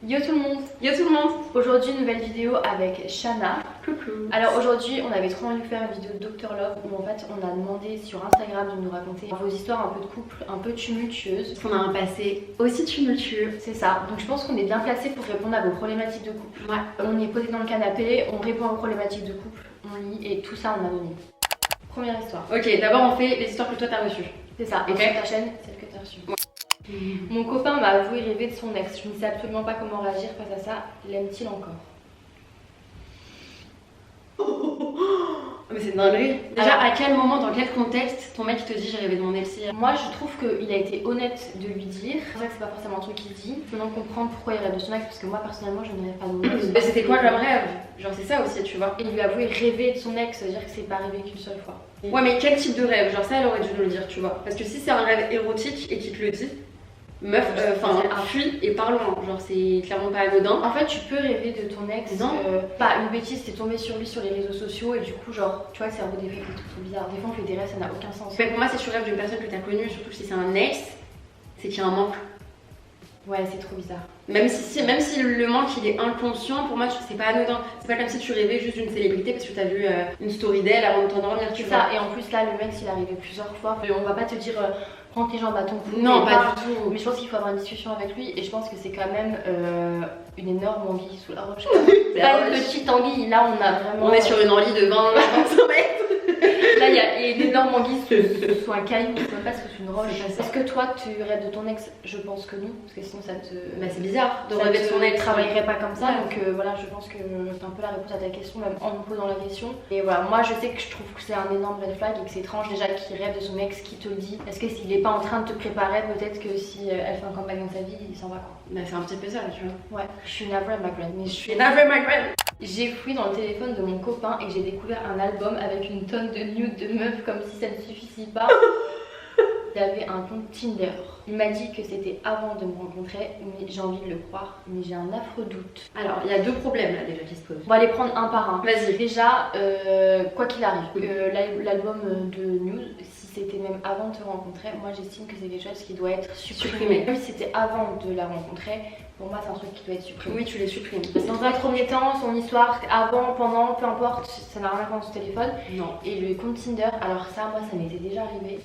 Yo tout le monde! Yo tout le monde! Aujourd'hui nouvelle vidéo avec Shana. Coucou! Alors aujourd'hui on avait trop envie de faire une vidéo de Dr Love où en fait on a demandé sur Instagram de nous raconter vos histoires un peu de couple, un peu tumultueuses. Parce qu'on a un passé aussi tumultueux. C'est ça, donc je pense qu'on est bien placé pour répondre à vos problématiques de couple. Ouais. On est posé dans le canapé, on répond aux problématiques de couple, on lit et tout ça en anonyme. Première histoire. Ok, d'abord on fait les histoires que toi t'as reçues. C'est ça, et Ok. sur ta chaîne, celle que t'as reçue. Mon copain m'a avoué rêver de son ex. Je ne sais absolument pas comment réagir face à ça. L'aime-t-il encore? Mais c'est une dinguerie. Déjà, à quel moment, dans quel contexte ton mec te dit j'ai rêvé de mon ex hier? Moi je trouve qu'il a été honnête de lui dire. C'est vrai que c'est pas forcément un truc qu'il dit. Maintenant comprendre pourquoi il rêve de son ex, parce que moi personnellement je ne rêve pas de mon ex. Mais c'était quoi comme rêve? Genre c'est ça aussi, tu vois. Et lui avouer rêver de son ex, ça veut dire que c'est pas arrivé qu'une seule fois. Ouais, mais quel type de rêve? Genre ça elle aurait dû nous le dire, tu vois. Parce que si c'est un rêve érotique et qu'il te le dit, meuf, enfin fuis et parle loin. Genre c'est clairement pas anodin. En fait tu peux rêver de ton ex. Non. Pas une bêtise, t'es tombé sur lui sur les réseaux sociaux et du coup genre tu vois le cerveau des fois fait des trucs trop bizarres. Des fois on fait des rêves, ça n'a aucun sens. Mais pour moi si tu rêves d'une personne que t'as connue, surtout si c'est un ex, c'est qu'il y a un manque. Ouais c'est trop bizarre. Même si le manque il est inconscient, pour moi c'est pas anodin. C'est pas comme si tu rêvais juste d'une célébrité parce que t'as vu une story d'elle avant de t'endormir, tu C'est vois. ça, et en plus là le mec s'il est arrivé plusieurs fois, on va pas te dire prends tes jambes à ton cou. Non, et pas du tout. Mais je pense qu'il faut avoir une discussion avec lui et je pense que c'est quand même une énorme anguille sous la roche. Pas une petite anguille, là on a vraiment. On est sur une envie de 25 mètres. Là il y a une énorme anguille sous un caillou, je sais même pas ce que c'est une roche. Est-ce que toi tu rêves de ton ex? Je pense que non, parce que sinon ça te. Bah c'est bizarre de ça rêver de te son ex. travaillerait pas comme ça, Ouais. donc voilà, je pense que c'est un peu la réponse à ta question, même en me posant la question. Et voilà, moi je sais que je trouve que c'est un énorme red flag et que c'est étrange déjà qu'il rêve de son ex, qui te le dit. Est-ce que s'il est pas en train de te préparer, peut-être que si elle fait un comeback dans sa vie, il s'en va quoi. Bah c'est un petit peu ça, tu vois. Ouais, je suis navrée ma grande, mais je suis. Et navrée my friend. J'ai fouillé dans le téléphone de mon copain et j'ai découvert un album avec une tonne de nudes de meufs comme si ça ne suffisait pas. Il avait un compte Tinder. Il m'a dit que c'était avant de me rencontrer, mais j'ai envie de le croire, mais j'ai un affreux doute. Alors il y a deux problèmes là déjà qui se posent. On va les prendre un par un. Vas-y. Déjà, quoi qu'il arrive, l'album de news, si c'était même avant de te rencontrer, moi j'estime que c'est quelque chose qui doit être supprimé. Même si c'était avant de la rencontrer, pour moi c'est un truc qui doit être supprimé. Oui, tu les supprimes. Dans un premier temps, son histoire, avant, pendant, peu importe, ça n'a rien à voir dans son téléphone. Non. Et le compte Tinder, alors ça, moi ça m'était déjà arrivé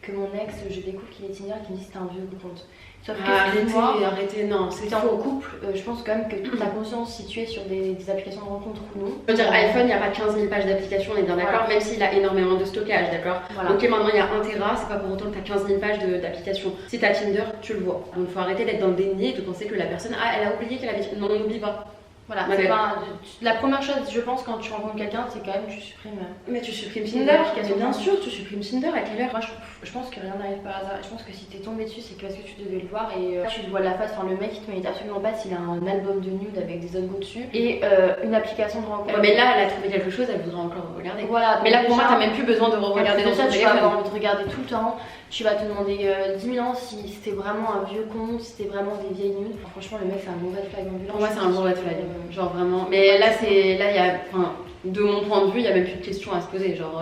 que mon ex, je découvre qu'il est Tinder, qu'il me dit que c'était un vieux compte. Sauf que Arrêtez, non, c'est si t'es en faux. couple, je pense quand même que tu as conscience si tu es sur des applications de rencontre ou non. Je veux dire, iPhone, il n'y a pas 15 000 pages d'application, on est bien d'accord, Voilà. même s'il a énormément de stockage, d'accord. Voilà. Ok, maintenant il y a 1 Tera, c'est pas pour autant que tu as 15 000 pages d'application. Si tu as Tinder, tu le vois. Donc il faut arrêter d'être dans le déni et de penser que la personne, ah, elle a oublié qu'elle avait. Non, on n'oublie pas. Voilà, Ouais. c'est pas la première chose, je pense, quand tu rencontres quelqu'un, c'est quand même tu supprimes. Mais tu supprimes Les Tinder, applications. mais bien sûr, tu supprimes Tinder à quelle heure? Moi, je pense que rien n'arrive par hasard. Je pense que si t'es tombé dessus, c'est parce que tu devais le voir et tu te vois la face. Enfin, le mec, il te mérite absolument pas s'il a un album de nude avec des ongles dessus et une application de rencontre. Ouais, mais là, elle a trouvé quelque chose, elle voudra encore regarder. Voilà. Mais là, donc pour moi, déjà, t'as même plus besoin de regarder dans ça, ton tu vas avoir téléphone. envie de regarder tout le temps. Tu vas te demander 10 000 ans si c'était vraiment un vieux con, si c'était vraiment des vieilles nudes. Enfin, franchement, le mec, c'est un mauvais flag ambulant. Pour moi, c'est un bon red flag. Genre vraiment. Mais là, il y a. Enfin, de mon point de vue, il y a même plus de questions à se poser. Genre,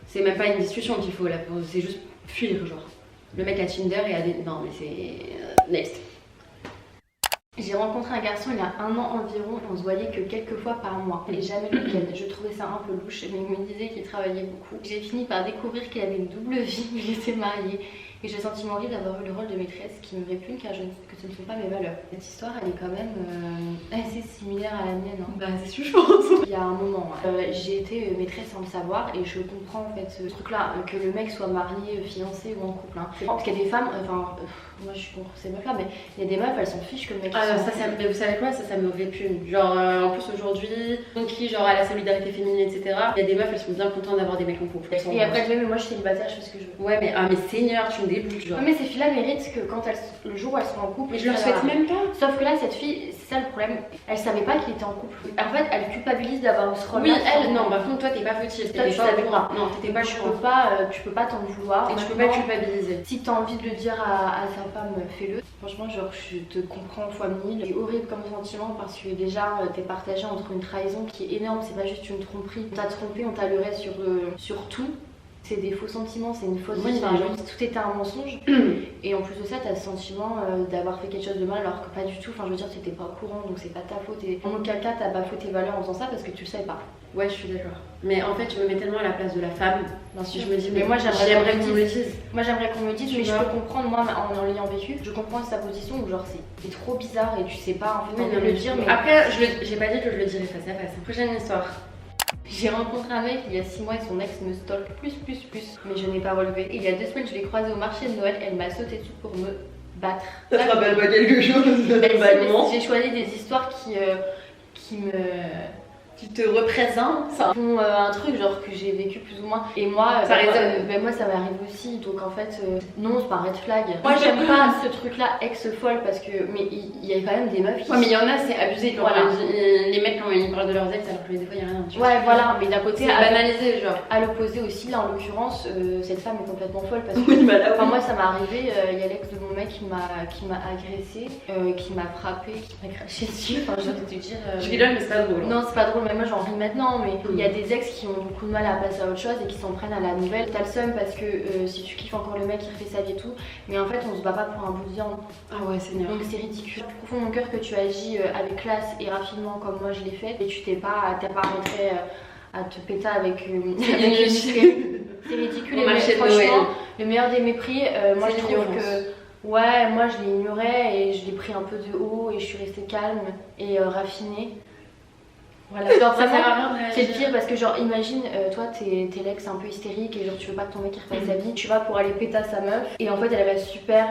c'est même pas une discussion qu'il faut là. C'est juste fuir, genre. Le mec a Tinder et a des. Non, mais c'est. Next. J'ai rencontré un garçon il y a 1 an environ, on se voyait que quelques fois par mois et jamais le week-end. Je trouvais ça un peu louche, mais il me disait qu'il travaillait beaucoup. J'ai fini par découvrir qu'il avait une double vie, il était marié et j'ai le sentiment horrible d'avoir eu le rôle de maîtresse qui me répugne car que ce ne sont pas mes valeurs. Cette histoire elle est quand même assez similaire à la mienne. Hein. Bah, c'est sûr, je pense. Il y a un moment, j'ai été maîtresse sans le savoir et je comprends en fait ce truc là, que le mec soit marié, fiancé ou en couple. Hein. Parce qu'il y a des femmes, moi je suis contre ces meufs là, mais il y a des meufs elles s'en fichent que le mec Ah, mais vous savez quoi, ça me répugne. Genre, en plus aujourd'hui, on qui genre à la solidarité féminine, etc. Il y a des meufs, elles sont bien contentes d'avoir des mecs en couple. Et après, je dis, mais moi je suis célibataire, je fais ce que je veux. Ouais, mais, mais Seigneur, tu me dégoûtes, genre. Ouais, mais ces filles-là méritent que quand le jour où elles sont en couple. Mais je leur souhaite même pas. Sauf que là, cette fille, c'est ça le problème, elle savait pas qu'il était en couple. En fait, elle culpabilise d'avoir ce rôle. Oui, elle, non, par contre, toi t'es pas fautive. Toi, tu T'étais pas savais au courant. pas. Non, t'étais pas Tu au peux courant. tu peux pas t'en vouloir. Et tu peux pas Maintenant, culpabiliser. si t'as envie de le dire à sa femme, fais-le. Franchement, genre, je te comprends fois 1000. C'est horrible comme sentiment parce que déjà, t'es partagé entre une trahison qui est énorme, c'est pas juste une tromperie. On t'a trompé, on t'a leurré sur tout. c'est des faux sentiments, c'est une fausse Oui, vie, enfin, genre, tout était un mensonge. Et en plus de ça, t'as le sentiment d'avoir fait quelque chose de mal alors que pas du tout. Enfin, je veux dire, t'étais pas au courant, donc c'est pas ta faute. Et en aucun cas, t'as bafoué tes valeurs en faisant ça parce que tu le savais pas. Ouais, je suis d'accord. Mais en fait, je me mets tellement à la place de la femme. Bien sûr. Je me dis, mais moi j'aimerais qu'on me le dise. Moi j'aimerais qu'on me le dise, Tu mais vois. je peux comprendre, moi en l'ayant vécu, je comprends sa position où genre c'est trop bizarre et tu sais pas en fait Oui, on peut le dire. Mais après, j'ai pas dit que je le dirais face à face. Prochaine histoire. j'ai rencontré un mec il y a 6 mois et son ex me stalk plus, mais je n'ai pas relevé. Il y a 2 semaines, je l'ai croisé au marché de Noël, elle m'a sauté dessus pour me battre. Ça te rappelle pas quelque chose? J'ai choisi des histoires qui me Tu te représentes. font un truc genre que j'ai vécu plus ou moins et moi Ça résonne. moi ça m'arrive aussi donc en fait non c'est pas un red flag. Moi j'aime pas ce truc là ex folle parce que mais il y a quand même des meufs qui Ouais, mais il y en a, c'est abusé. Quand Voilà. les mecs, quand ils parlent de leurs ex, alors que des fois, il y a rien. Tu vois. ouais voilà mais d'un côté C'est banalisé, genre. à l'opposé aussi là en l'occurrence cette femme est complètement folle parce que Oui, bah là, enfin moi ça m'est arrivé il y a l'ex de mon mec qui m'a agressé qui m'a frappé qui m'a craché dessus enfin je vais te dire Je rigole, mais c'est pas drôle. non c'est pas drôle mais moi j'en ris maintenant mais il y a des ex qui ont beaucoup de mal à passer à autre chose et qui s'en prennent à la nouvelle. T'as le seum parce que si tu kiffes encore le mec il refait sa vie et tout mais en fait on se bat pas pour un bout de viande Ah ouais, Seigneur. donc c'est ridicule. Du profond de mon cœur que tu agis avec classe et raffinement comme moi je l'ai fait et tu t'es pas rentré à te péter avec une c'est ridicule et franchement le meilleur des mépris moi je trouve que ouais moi je l'ai ignoré et je l'ai pris un peu de haut et je suis restée calme et raffinée. Voilà, genre Ça sert vraiment, à rien de réagir. c'est le pire parce que genre imagine toi t'es l'ex un peu hystérique et genre tu veux pas que ton mec il refasse sa vie, tu vas pour aller péter à sa meuf et en fait elle va super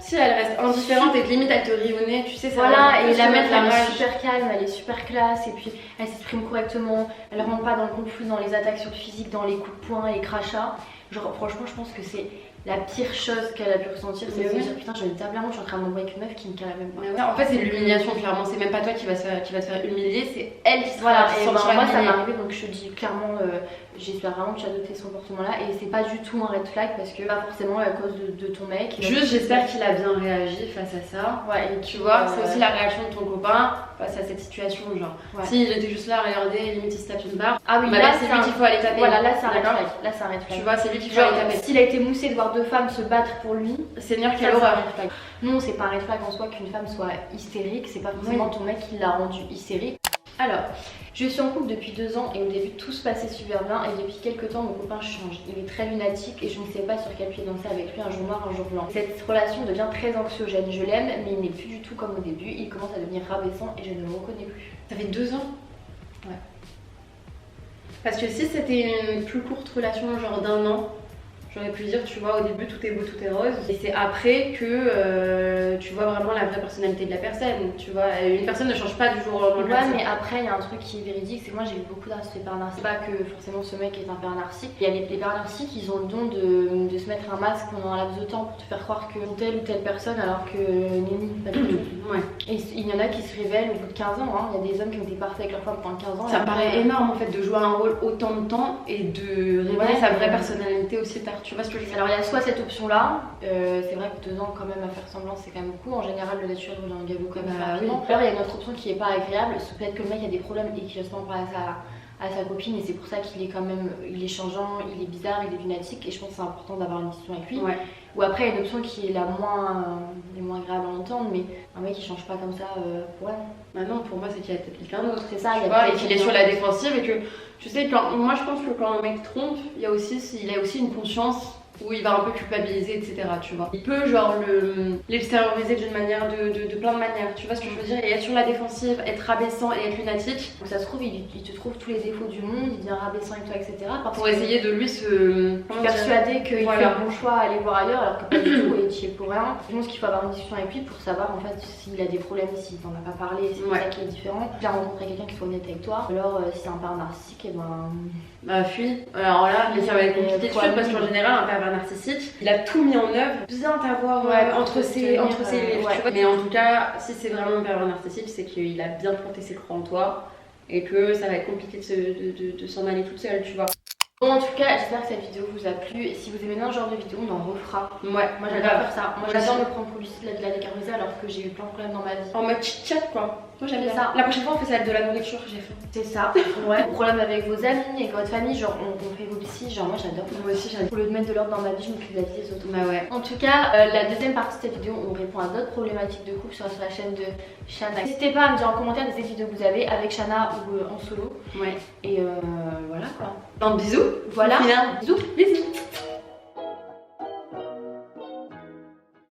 Si elle reste indifférente et que limite elle te rit au nez, tu sais, ça voilà va et plus la te meuf mettre la elle est rage. super calme, elle est super classe et puis elle s'exprime correctement, elle rentre pas dans le conflit, dans les attaques sur le physique, dans les coups de poing, les crachats. Genre franchement je pense que c'est la pire chose qu'elle a pu ressentir, c'est de se dire putain je vais taper je suis en train de m'embrouiller avec une meuf qui me carré même pas. Mais ouais, en fait, c'est de l'humiliation, clairement. C'est même pas toi qui va te faire humilier, c'est elle qui sera Voilà, qui et se ben, sentira moi ça humiliée. m'est arrivé donc je te dis clairement, j'espère vraiment que tu as adopté ce comportement là et c'est pas du tout un red flag parce que pas forcément à cause de ton mec. Juste, j'espère qu'il a bien réagi face à ça. Ouais, et Tu vois, c'est aussi la réaction de ton copain face à cette situation. Genre, Ouais. s'il était juste là à regarder, limite il se tape une barre, Ah oui, bah là c'est lui qu'il faut aller taper. Voilà, là c'est un red D'accord. flag. Là c'est un red flag. Tu vois, c'est lui qu'il faut Genre, aller taper. s'il a été moussé de voir 2 femmes se battre pour lui, Seigneur, ça, quelle c'est un horreur. red flag. Non, c'est pas un red flag en soi qu'une femme soit hystérique, c'est pas forcément ton mec qui l'a rendu hystérique. Alors, je suis en couple depuis 2 ans et au début tout se passait super bien et depuis quelques temps mon copain change. Il est très lunatique et je ne sais pas sur quel pied danser avec lui un jour noir, un jour blanc. Cette relation devient très anxiogène, je l'aime mais il n'est plus du tout comme au début, il commence à devenir rabaissant et je ne le reconnais plus. Ça fait 2 ans. Ouais. Parce que si c'était une plus courte relation, genre d'1 an, j'aurais pu dire, tu vois, au début tout est beau, tout est rose. Et c'est après que tu vois vraiment la vraie personnalité de la personne. Tu vois, une personne ne change pas du jour au lendemain. Ouais, mais après, il y a un truc qui est véridique, c'est que moi j'ai eu beaucoup d'artistes hyper narcissiques. Pas que forcément ce mec est un père narcissique. Il y a les pères narcissiques, ils ont le don de se mettre un masque pendant un laps de temps pour te faire croire que telle ou telle personne, alors que Nini, pas du tout. Ouais. Et il y en a qui se révèlent au bout de 15 ans. Hein. Il y a des hommes qui ont été parfaits avec leur femme pendant 15 ans. Ça me paraît énorme en fait de jouer un rôle autant de temps et de révéler sa vraie personnalité aussi tard. Tu vois ce que je veux dire? Alors il y a soit cette option là, c'est vrai que 2 ans quand même à faire semblant c'est quand même beaucoup, en général le naturel revient en galop quand même rapidement. Alors il y a une autre option qui est pas agréable, c'est peut-être que le mec a des problèmes et qu'il n'ose pas en parler à sa copine et c'est pour ça qu'il est quand même, il est changeant, il est bizarre, il est lunatique et je pense que c'est important d'avoir une discussion avec lui. Ouais. Ou après il y a une option qui est la moins agréable à entendre mais un mec qui change pas comme ça pour elle. Bah non, pour moi c'est qu'il y a peut-être quelqu'un d'autre. C'est ça, Tu vois, et qu'il est sur la défensive et que tu sais, moi je pense que quand un mec trompe, il a aussi une conscience où il va un peu culpabiliser, etc. Tu vois. Il peut genre l'extérioriser d'une manière, de plein de manières. Tu vois ce que je veux dire? Et être sur la défensive, être rabaissant et être lunatique. Donc ça se trouve, il te trouve tous les défauts du monde, il devient rabaissant avec toi, etc. Parce Pour que essayer de lui se persuader qu'il Voilà. fait un bon choix à aller voir ailleurs alors que pas du tout et tu y es pour rien. Je pense qu'il faut avoir une discussion avec lui pour savoir en fait s'il a des problèmes, s'il t'en a pas parlé, c'est Ouais. ça qui est différent. Tu as rencontré quelqu'un qui soit honnête avec toi, alors si c'est un père narcissique, et ben. Bah fuis. Alors là, mais ça va être compliqué de fuir parce qu'en général, un pervers narcissique, il a tout mis en œuvre, bien t'avoir entre ses livres, tu vois. Mais en tout cas, si c'est vraiment un pervers narcissique, c'est qu'il a bien planté ses croix en toi et que ça va être compliqué de s'en aller toute seule, tu vois. Bon, en tout cas, j'espère que cette vidéo vous a plu. Et si vous aimez bien ce genre de vidéo, on en refera. Ouais, Moi j'adore faire ça. Moi j'adore aussi. me prendre pour Lucie de la décarbonisée alors que j'ai eu plein de problèmes dans ma vie. En mode chit-chat quoi. Moi j'aime C'est bien. ça. La prochaine fois on fait celle de la nourriture, j'ai faim. C'est ça. Ouais. Problème avec vos amis, avec votre famille, genre on fait vos psys, genre moi j'adore. Moi aussi j'aime. Au lieu de mettre de l'ordre dans ma vie, je m'occupe de la vie des autres. Bah ouais. En tout cas, la deuxième partie de cette vidéo, on répond à d'autres problématiques de couple sur la chaîne de Shana. N'hésitez pas à me dire en commentaire des vidéos que vous avez avec Shana ou en solo. Ouais. Et voilà quoi. Donc bisous. Voilà. Bisous. Bisous.